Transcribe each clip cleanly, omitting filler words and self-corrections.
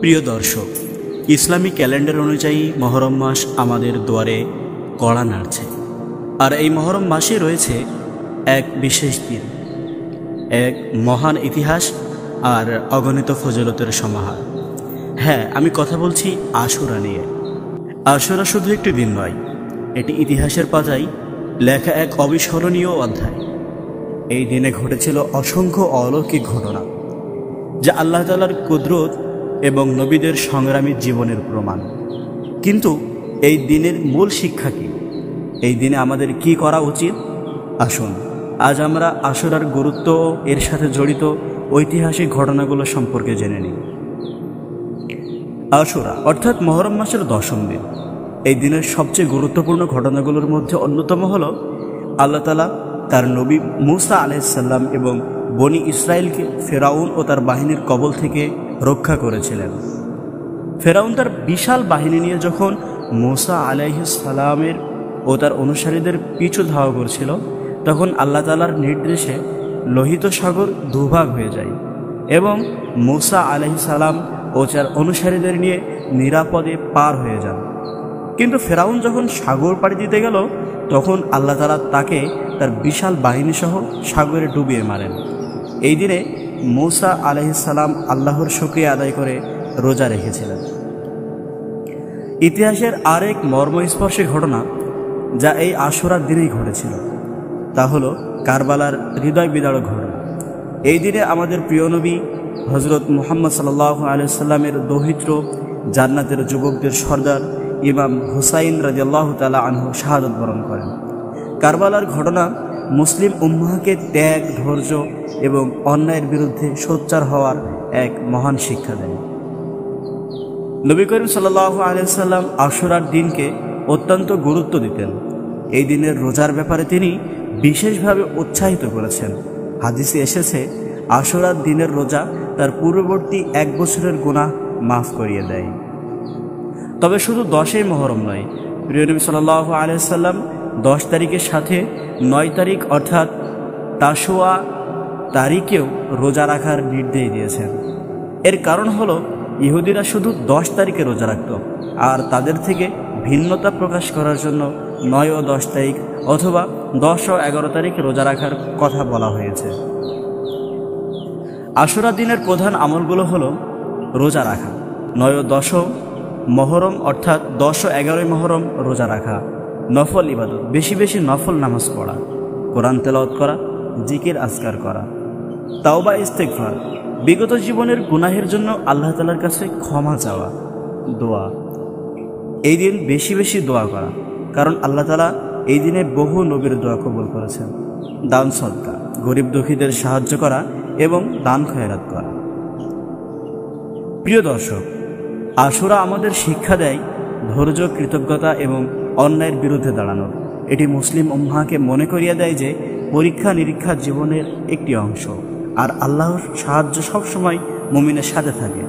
প্রিয় দর্শক, ইসলামী ক্যালেন্ডার অনুযায়ী মহরম মাস আমাদের দুয়ারে কড়া নাড়ছে। আর এই মহরম মাসে রয়েছে এক বিশেষ দিন, এক মহান ইতিহাস আর অগণিত ফজিলতের সমাহার। হ্যাঁ, আমি কথা বলছি আশুরা নিয়ে। আশুরা শুধু একটি দিন নয়, এটি ইতিহাসের পাতায় লেখা এক অবিস্মরণীয় অধ্যায়। এই দিনে ঘটেছিল অসংখ্য অলৌকিক ঘটনা, যা আল্লাহ তাআলার কুদরত এবং নবীদের সংগ্রামী জীবনের প্রমাণ। কিন্তু এই দিনের মূল শিক্ষা কি? এই দিনে আমাদের কি করা উচিত? আসুন আজ আমরা আশুরার গুরুত্ব ও এর সাথে জড়িত ঐতিহাসিক ঘটনাগুলো সম্পর্কে জেনে নিই। আশুরা অর্থাৎ মহরম মাসের 10ম দিন। এই দিনের সবচেয়ে গুরুত্বপূর্ণ ঘটনাগুলোর মধ্যে অন্যতম হল আল্লাহ তাআলা তার নবী মূসা আলাইহিস সালাম এবং বনি ইসরায়েলকে ফেরাউন ও তার বাহিনীর কবল থেকে রক্ষা করেছিলেন। ফেরাউন তার বিশাল বাহিনী নিয়ে যখন মূসা আলাইহিস সালামের ও তার অনুসারীদের পিছু ধাওয়া করছিল, তখন আল্লাহ তাআলার নির্দেশে লোহিত সাগর দুভাগ হয়ে যায় এবং মূসা আলাইহিস সালাম ও তার অনুসারীদের নিয়ে নিরাপদে পার হয়ে যান। কিন্তু ফেরাউন যখন সাগর পাড়ি দিতে গেল, তখন আল্লাহ তাআলা তাকে তার বিশাল বাহিনী সহ সাগরে ডুবিয়ে মারেন। এই দিনে মূসা আলাইহিস সালাম আল্লাহর শুকরিয়া আদায় করে রোজা রেখেছিলেন। ইতিহাসের আরেক মর্মস্পর্শী ঘটনা যা এই আশুরার দিনেই ঘটেছিল, তা হলো কারবালার হৃদয় বিদারক ঘটনা। এই দিনে আমাদের প্রিয় নবী হযরত মুহাম্মদ সাল্লাল্লাহু আলাইহি ওয়াসাল্লামের দৌহিত্র, জান্নাতের যুবকদের সর্দার ইমাম হুসাইন রাদিয়াল্লাহু তাআলা আনহু শাহাদাত বরণ করেন। কারবালার ঘটনা মুসলিম উম্মাহকে ত্যাগ, ধৈর্য এবং অন্যায়ের বিরুদ্ধে সোচ্চার হওয়ার এক মহান শিক্ষা দেয়। নবী করিম সাল্লাল্লাহু আলাইহি ওয়াসাল্লাম আশুরার দিনকে অত্যন্ত গুরুত্ব দিতেন। এই দিনের রোজার ব্যাপারে তিনি বিশেষভাবে উৎসাহিত করেছেন। হাদিসে এসেছে, আশুরার দিনের রোজা তার পূর্ববর্তী 1 বছরের গুনাহ মাফ করিয়ে দেয়। তবে শুধু 10ই মহরম নয়, প্রিয় নবী সাল্লাল্লাহু আলাইহি ওয়াসাল্লাম 10 তারিখের সাথে 9 তারিখ অর্থাৎ তাশুয়া তারিখেও রোজা রাখার নির্দেশ দিয়েছেন। এর কারণ হলো, ইহুদিরা শুধু 10 তারিখে রোজা রাখত, আর তাদের থেকে ভিন্নতা প্রকাশ করার জন্য 9 ও 10 তারিখ অথবা 10 ও 11 তারিখে রোজা রাখার কথা বলা হয়েছে। আশুরা দিনের প্রধান আমলগুলো হলো রোজা রাখা, 9 ও 10 মহরম অর্থাৎ 10 ও 11 মহরম রোজা রাখা, নফল ইবাদত, বেশি বেশি নফল নামাজ পড়া, কোরআন তেলাওয়াত করা, জিকির আজকার করা, তাওবা ইস্তেগফার, বিগত জীবনের গুনাহের জন্য আল্লাহ তাআলার কাছে ক্ষমা চাওয়া, দোয়া। এই দিন বেশি বেশি দোয়া করা, কারণ আল্লাহ তাআলা এই দিনে বহু নবীর দোয়া কবুল করেছেন। দান সদকা, গরিব দুঃখীদের সাহায্য করা এবং দান খয়রাত করা। প্রিয় দর্শক, আশুরা আমাদের শিক্ষা দেয় ধৈর্য, কৃতজ্ঞতা এবং অন্যায়ের বিরুদ্ধে দাঁড়ানোর। এটি মুসলিম উম্মাহকে মনে করিয়ে দেয় যে পরীক্ষা নিরীক্ষা জীবনের একটি অংশ, আর আল্লাহর সাহায্য সবসময় মুমিনের সাথে থাকে।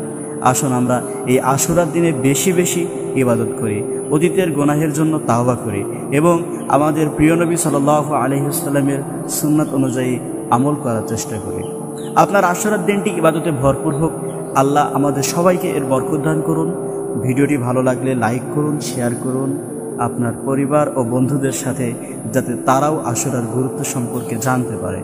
আসুন আমরা এই আশুরার দিনে বেশি বেশি ইবাদত করি, অতীতের গুনাহের জন্য তাওবা করি এবং আমাদের প্রিয় নবী সাল্লাল্লাহু আলাইহি ওয়াসাল্লামের সুন্নাত অনুযায়ী আমল করার চেষ্টা করি। আপনার আশুরার দিনটি ইবাদতে ভরপুর হোক। আল্লাহ আমাদের সবাইকে এর বরকত দান করুন। ভিডিওটি ভালো লাগলে লাইক করুন, শেয়ার করুন আপনার পরিবার ও বন্ধুদের সাথে, যাতে তারাও আশুরার গুরুত্ব সম্পর্কে জানতে পারে।